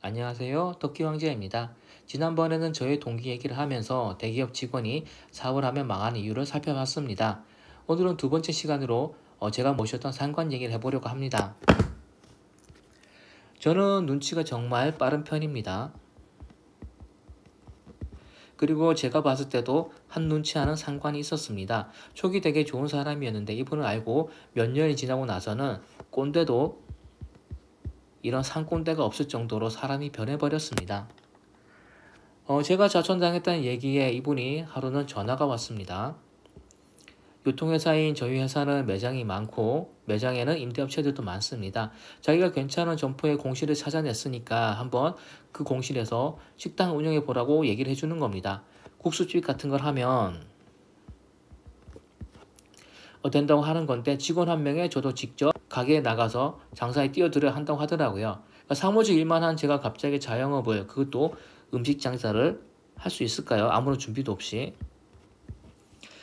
안녕하세요. 터키왕제입니다. 지난번에는 저의 동기 얘기를 하면서 대기업 직원이 사업을 하면 망하는 이유를 살펴봤습니다. 오늘은 두 번째 시간으로 제가 모셨던 상관 얘기를 해보려고 합니다. 저는 눈치가 정말 빠른 편입니다. 그리고 제가 봤을 때도 한 눈치 하는 상관이 있었습니다. 초기 되게 좋은 사람이었는데 이분을 알고 몇 년이 지나고 나서는 꼰대도 이런 상꼰대가 없을 정도로 사람이 변해버렸습니다. 제가 좌천당했다는 얘기에 이분이 하루는 전화가 왔습니다. 유통회사인 저희 회사는 매장이 많고 매장에는 임대업체들도 많습니다. 자기가 괜찮은 점포의 공실을 찾아냈으니까 한번 그 공실에서 식당 운영해 보라고 얘기를 해주는 겁니다. 국수집 같은 걸 하면 된다고 하는 건데 직원 한 명에 저도 직접 가게에 나가서 장사에 뛰어들어야 한다고 하더라고요. 그러니까 사무직 일만 한 제가 갑자기 자영업을 그것도 음식 장사를 할 수 있을까요? 아무런 준비도 없이.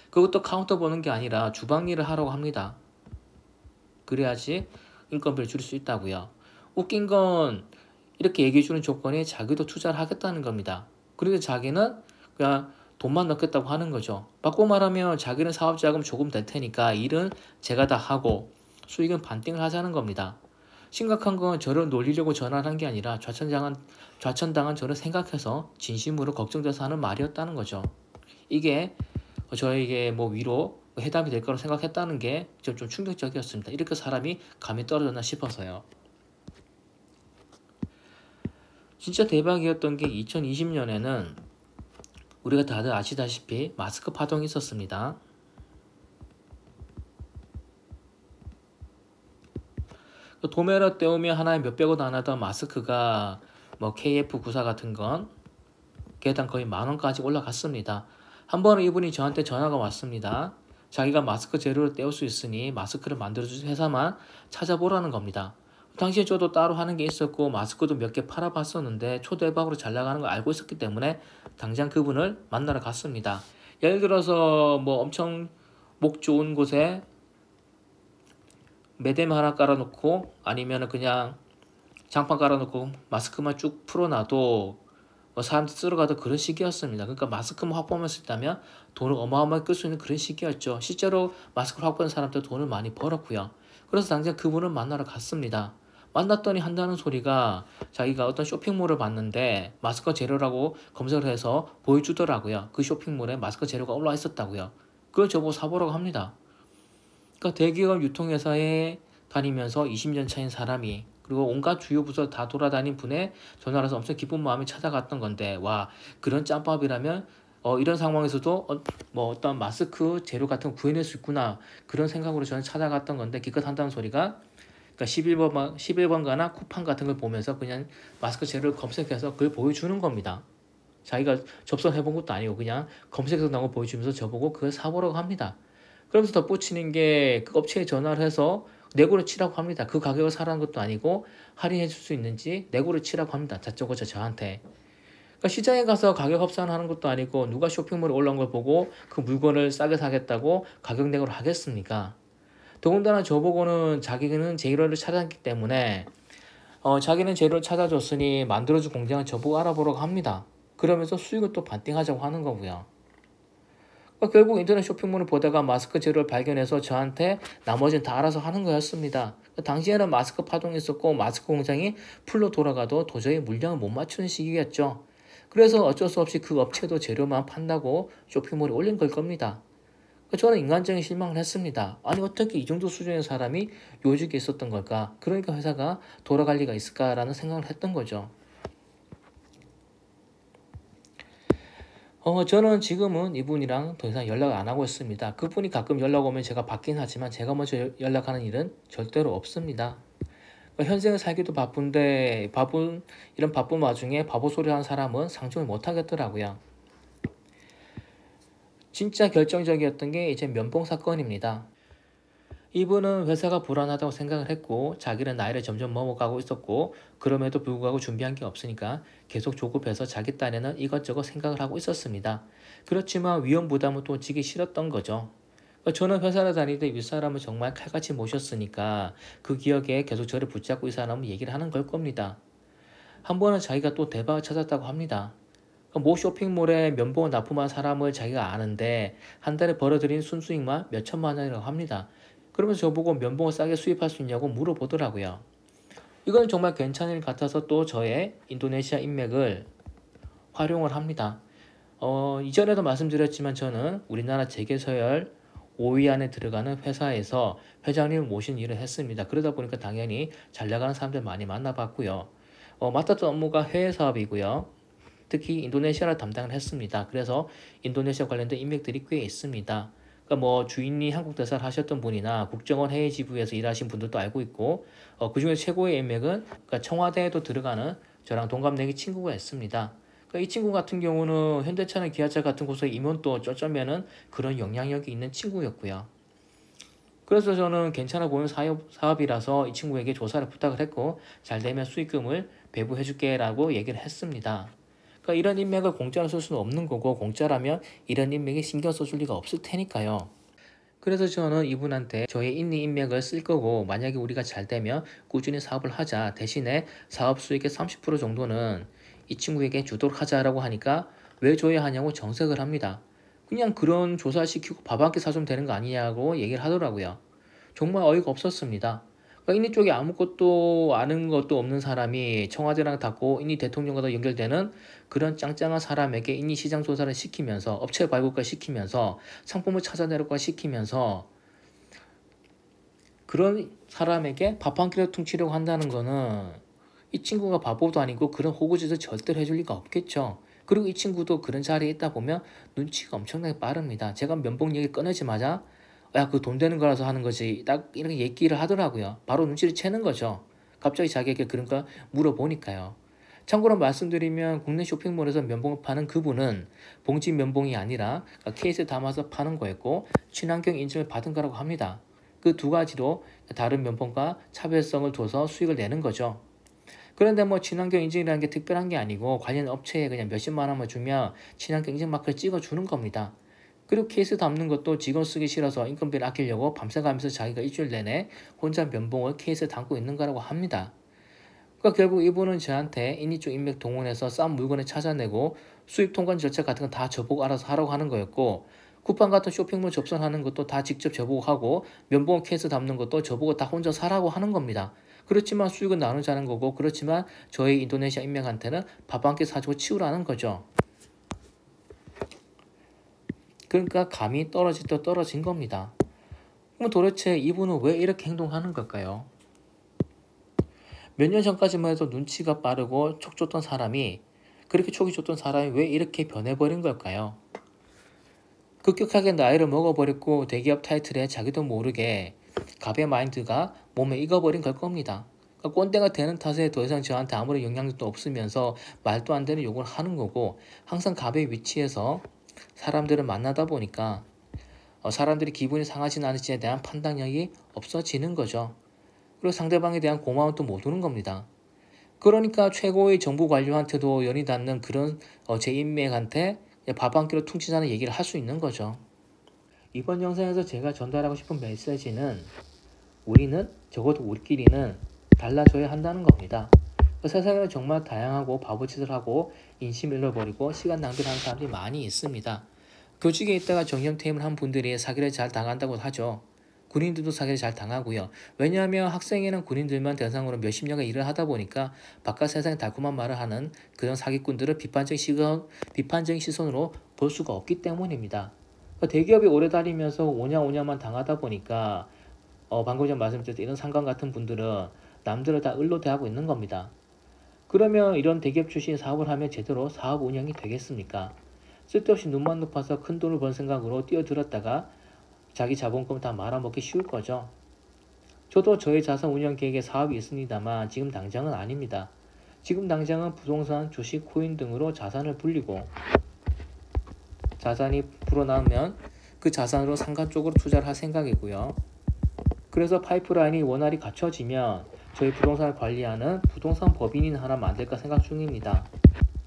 그것도 카운터 보는 게 아니라 주방 일을 하라고 합니다. 그래야지 인건비를 줄일 수 있다고요. 웃긴 건 이렇게 얘기해주는 조건이 자기도 투자를 하겠다는 겁니다. 그런데 자기는 그냥 돈만 넣겠다고 하는 거죠. 바꿔 말하면 자기는 사업자금 조금 될 테니까 일은 제가 다 하고 수익은 반띵을 하자는 겁니다. 심각한 건 저를 놀리려고 전화를 한 게 아니라 좌천당한 저를 생각해서 진심으로 걱정돼서 하는 말이었다는 거죠. 이게 저에게 위로 해답이 될 거라고 생각했다는 게 좀 충격적이었습니다. 이렇게 사람이 감이 떨어졌나 싶어서요. 진짜 대박이었던 게 2020년에는 우리가 다들 아시다시피 마스크 파동이 있었습니다. 도매로 때우면 하나에 몇백 원 안 하던 마스크가 KF94 같은 건 개당 거의 10,000원까지 올라갔습니다. 한 번은 이분이 저한테 전화가 왔습니다. 자기가 마스크 재료를 떼올 수 있으니 마스크를 만들어주는 회사만 찾아보라는 겁니다. 당시에 저도 따로 하는 게 있었고 마스크도 몇 개 팔아봤었는데 초대박으로 잘 나가는 걸 알고 있었기 때문에 당장 그분을 만나러 갔습니다. 예를 들어서 엄청 목 좋은 곳에 매대M 하나 깔아놓고 아니면 그냥 장판 깔아놓고 마스크만 쭉 풀어놔도 사람들 쓸어가도 그런 시기였습니다. 그러니까 마스크만 확보하면 있다면 돈을 어마어마하게 끌 수 있는 그런 시기였죠. 실제로 마스크를 확보한 사람들 돈을 많이 벌었고요. 그래서 당장 그분을 만나러 갔습니다. 만났더니 한다는 소리가 자기가 어떤 쇼핑몰을 봤는데 마스크 재료라고 검색을 해서 보여주더라고요. 그 쇼핑몰에 마스크 재료가 올라와 있었다고요. 그걸 저보고 사보라고 합니다. 그러니까 대기업 유통회사에 다니면서 20년 차인 사람이 그리고 온갖 주요 부서 다 돌아다닌 분의 전화를 해서 엄청 기쁜 마음에 찾아갔던 건데 와 그런 짬밥이라면 이런 상황에서도 어떤 마스크 재료 같은 거 구해낼 수 있구나 그런 생각으로 저는 찾아갔던 건데 기껏 한다는 소리가 그러니까 11번가나 쿠팡 같은 걸 보면서 그냥 마스크 재료를 검색해서 그걸 보여주는 겁니다. 자기가 접선해본 것도 아니고 그냥 검색해서 나온 거 보여주면서 저보고 그걸 사보라고 합니다. 그러면서 덧붙이는 게 그 업체에 전화를 해서 내고를 치라고 합니다. 그 가격을 사라는 것도 아니고 할인해 줄 수 있는지 내고를 치라고 합니다. 다짜고짜 저한테. 그러니까 시장에 가서 가격 합산하는 것도 아니고 누가 쇼핑몰에 올라온 걸 보고 그 물건을 싸게 사겠다고 가격 내고를 하겠습니까? 더군다나 저보고는 자기는 재료를 찾았기 때문에 자기는 재료를 찾아줬으니 만들어줄 공장을 저보고 알아보라고 합니다. 그러면서 수익을 또 반띵하자고 하는 거고요. 결국 인터넷 쇼핑몰을 보다가 마스크 재료를 발견해서 저한테 나머지는 다 알아서 하는 거였습니다. 당시에는 마스크 파동이 있었고 마스크 공장이 풀로 돌아가도 도저히 물량을 못 맞추는 시기였죠. 그래서 어쩔 수 없이 그 업체도 재료만 판다고 쇼핑몰에 올린 걸 겁니다. 저는 인간적인 실망을 했습니다. 아니 어떻게 이 정도 수준의 사람이 요직에 있었던 걸까? 그러니까 회사가 돌아갈 리가 있을까라는 생각을 했던 거죠. 저는 지금은 이분이랑 더 이상 연락을 안 하고 있습니다. 그분이 가끔 연락 오면 제가 받긴 하지만 제가 먼저 연락하는 일은 절대로 없습니다. 현생을 살기도 바쁜데 이런 바쁜 와중에 바보 소리 하는 사람은 상종을 못 하겠더라고요. 진짜 결정적이었던 게 이제 면봉 사건입니다. 이분은 회사가 불안하다고 생각을 했고 자기는 나이를 점점 먹어가고 있었고 그럼에도 불구하고 준비한 게 없으니까 계속 조급해서 자기 딴에는 이것저것 생각을 하고 있었습니다. 그렇지만 위험 부담은 또 지기 싫었던 거죠. 저는 회사를 다닐 때 윗사람을 정말 칼같이 모셨으니까 그 기억에 계속 저를 붙잡고 이 사람은 얘기를 하는 걸 겁니다. 한 번은 자기가 또 대박을 찾았다고 합니다. 모 쇼핑몰에 면봉을 납품한 사람을 자기가 아는데 한 달에 벌어들인 순수익만 몇 천만 원이라고 합니다. 그러면서 저보고 면봉을 싸게 수입할 수 있냐고 물어보더라고요. 이건 정말 괜찮을 것 같아서 또 저의 인도네시아 인맥을 활용을 합니다. 이전에도 말씀드렸지만 저는 우리나라 재계서열 5위 안에 들어가는 회사에서 회장님을 모신 일을 했습니다. 그러다 보니까 당연히 잘 나가는 사람들 많이 만나봤고요. 맡았던 업무가 해외 사업이고요. 특히 인도네시아를 담당을 했습니다. 그래서 인도네시아 관련된 인맥들이 꽤 있습니다. 그러니까 뭐 주인이 한국 대사를 하셨던 분이나 국정원 해외 지부에서 일하신 분들도 알고 있고 그중에 최고의 인맥은 그러니까 청와대에도 들어가는 저랑 동갑내기 친구가 있습니다. 그러니까 이 친구 같은 경우는 현대차나 기아차 같은 곳에 임원도 쩌쩌면은 그런 영향력이 있는 친구였고요. 그래서 저는 괜찮아 보이는 사업이라서 이 친구에게 조사를 부탁을 했고 잘 되면 수익금을 배부해줄게 라고 얘기를 했습니다. 그러니까 이런 인맥을 공짜로 쓸 수는 없는 거고 공짜라면 이런 인맥에 신경 써줄 리가 없을 테니까요. 그래서 저는 이분한테 저의 인리 인맥을 쓸 거고 만약에 우리가 잘 되면 꾸준히 사업을 하자. 대신에 사업 수익의 30% 정도는 이 친구에게 주도록 하자라고 하니까 왜 줘야 하냐고 정색을 합니다. 그냥 그런 조사시키고 밥 한 끼 사주면 되는 거 아니냐고 얘기를 하더라고요. 정말 어이가 없었습니다. 그러니까 인리 쪽에 아무것도 아는 것도 없는 사람이 청와대랑 닿고 인리 대통령과도 연결되는 그런 짱짱한 사람에게 인리 시장 조사를 시키면서 업체 발굴까지 시키면서 상품을 찾아내려고 시키면서 그런 사람에게 밥 한 끼를 퉁치려고 한다는 거는 이 친구가 바보도 아니고 그런 호구짓을 절대로 해줄 리가 없겠죠. 그리고 이 친구도 그런 자리에 있다 보면 눈치가 엄청나게 빠릅니다. 제가 면봉 얘기 꺼내자마자 야, 그 돈 되는 거라서 하는 거지. 딱 이렇게 얘기를 하더라고요. 바로 눈치를 채는 거죠. 갑자기 자기에게 그런 거 물어보니까요. 참고로 말씀드리면 국내 쇼핑몰에서 면봉을 파는 그분은 봉지 면봉이 아니라 케이스에 담아서 파는 거였고 친환경 인증을 받은 거라고 합니다. 그 두 가지로 다른 면봉과 차별성을 둬서 수익을 내는 거죠. 그런데 뭐 친환경 인증이라는 게 특별한 게 아니고 관련 업체에 그냥 몇십만 원만 주면 친환경 인증 마크를 찍어주는 겁니다. 그리고 케이스 담는 것도 직원 쓰기 싫어서 인건비를 아끼려고 밤새가면서 자기가 일주일 내내 혼자 면봉을 케이스에 담고 있는 거라고 합니다. 그러니까 결국 이분은 저한테 인리 쪽 인맥 동원해서 싼 물건을 찾아내고 수입 통관 절차 같은 거 다 저보고 알아서 하라고 하는 거였고 쿠팡 같은 쇼핑몰 접선하는 것도 다 직접 저보고 하고 면봉 케이스 담는 것도 저보고 다 혼자 사라고 하는 겁니다. 그렇지만 수익은 나누자는 거고 그렇지만 저희 인도네시아 인맥한테는 밥 한 끼 사주고 치우라는 거죠. 그러니까 감이 떨어질 때 떨어진 겁니다. 그럼 도대체 이분은 왜 이렇게 행동하는 걸까요? 몇 년 전까지만 해도 눈치가 빠르고 촉 줬던 사람이 그렇게 촉이 줬던 사람이 왜 이렇게 변해버린 걸까요? 급격하게 나이를 먹어버렸고 대기업 타이틀에 자기도 모르게 갑의 마인드가 몸에 익어버린 걸 겁니다. 그러니까 꼰대가 되는 탓에 더 이상 저한테 아무런 영향력도 없으면서 말도 안 되는 욕을 하는 거고 항상 갑의 위치에서 사람들을 만나다 보니까 사람들이 기분이 상하진 않을지에 대한 판단력이 없어지는 거죠. 그리고 상대방에 대한 고마움도 못 오는 겁니다. 그러니까 최고의 정부 관료한테도 연이 닿는 그런 제 인맥한테 밥 한 끼로 퉁치자는 얘기를 할 수 있는 거죠. 이번 영상에서 제가 전달하고 싶은 메시지는 우리는 적어도 우리끼리는 달라져야 한다는 겁니다. 세상에는 정말 다양하고 바보짓을 하고 인심 잃어버리고 시간 낭비를 하는 사람들이 많이 있습니다. 교직에 있다가 정년퇴임을 한 분들이 사기를 잘 당한다고 하죠. 군인들도 사기를 잘 당하고요. 왜냐하면 학생회는 군인들만 대상으로 몇십 년간 일을 하다 보니까 바깥 세상에 달콤한 말을 하는 그런 사기꾼들을 비판적인 시선으로 볼 수가 없기 때문입니다. 대기업이 오래 다니면서 오냐오냐만 당하다 보니까 방금 전 말씀드렸던 이런 상관 같은 분들은 남들을 다 을로 대하고 있는 겁니다. 그러면 이런 대기업 출신 사업을 하면 제대로 사업 운영이 되겠습니까? 쓸데없이 눈만 높아서 큰 돈을 번 생각으로 뛰어들었다가 자기 자본금 다 말아먹기 쉬울 거죠. 저도 저의 자산 운영 계획에 사업이 있습니다만 지금 당장은 아닙니다. 지금 당장은 부동산, 주식, 코인 등으로 자산을 불리고 자산이 불어나오면 그 자산으로 상가 쪽으로 투자를 할 생각이고요. 그래서 파이프라인이 원활히 갖춰지면 저희 부동산을 관리하는 부동산 법인인 하나 만들까 생각 중입니다.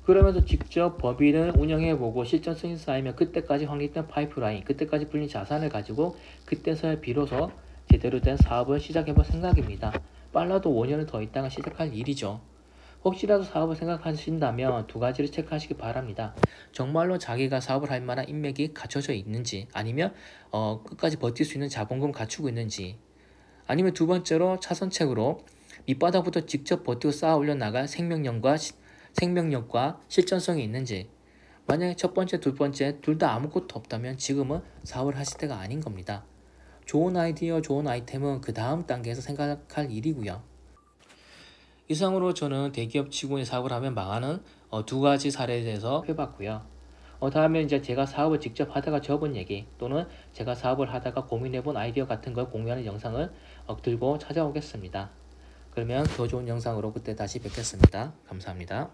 그러면서 직접 법인을 운영해보고 실전성이 쌓이면 그때까지 확립된 파이프라인, 그때까지 불린 자산을 가지고 그때서야 비로소 제대로 된 사업을 시작해볼 생각입니다. 빨라도 5년을 더 있다가 시작할 일이죠. 혹시라도 사업을 생각하신다면 두 가지를 체크하시기 바랍니다. 정말로 자기가 사업을 할 만한 인맥이 갖춰져 있는지, 아니면 끝까지 버틸 수 있는 자본금 갖추고 있는지, 아니면 두 번째로 차선책으로 밑바닥부터 직접 버티고 쌓아 올려 나갈 생명력과 실전성이 있는지. 만약에 첫 번째, 두 번째 둘 다 아무것도 없다면 지금은 사업을 하실 때가 아닌 겁니다. 좋은 아이디어, 좋은 아이템은 그 다음 단계에서 생각할 일이고요. 이상으로 저는 대기업 직원이 사업을 하면 망하는 두 가지 사례에 대해서 해봤고요. 다음에 이제 제가 사업을 직접 하다가 접은 얘기, 또는 제가 사업을 하다가 고민해본 아이디어 같은 걸 공유하는 영상을 들고 찾아오겠습니다. 그러면 더 좋은 영상으로 그때 다시 뵙겠습니다. 감사합니다.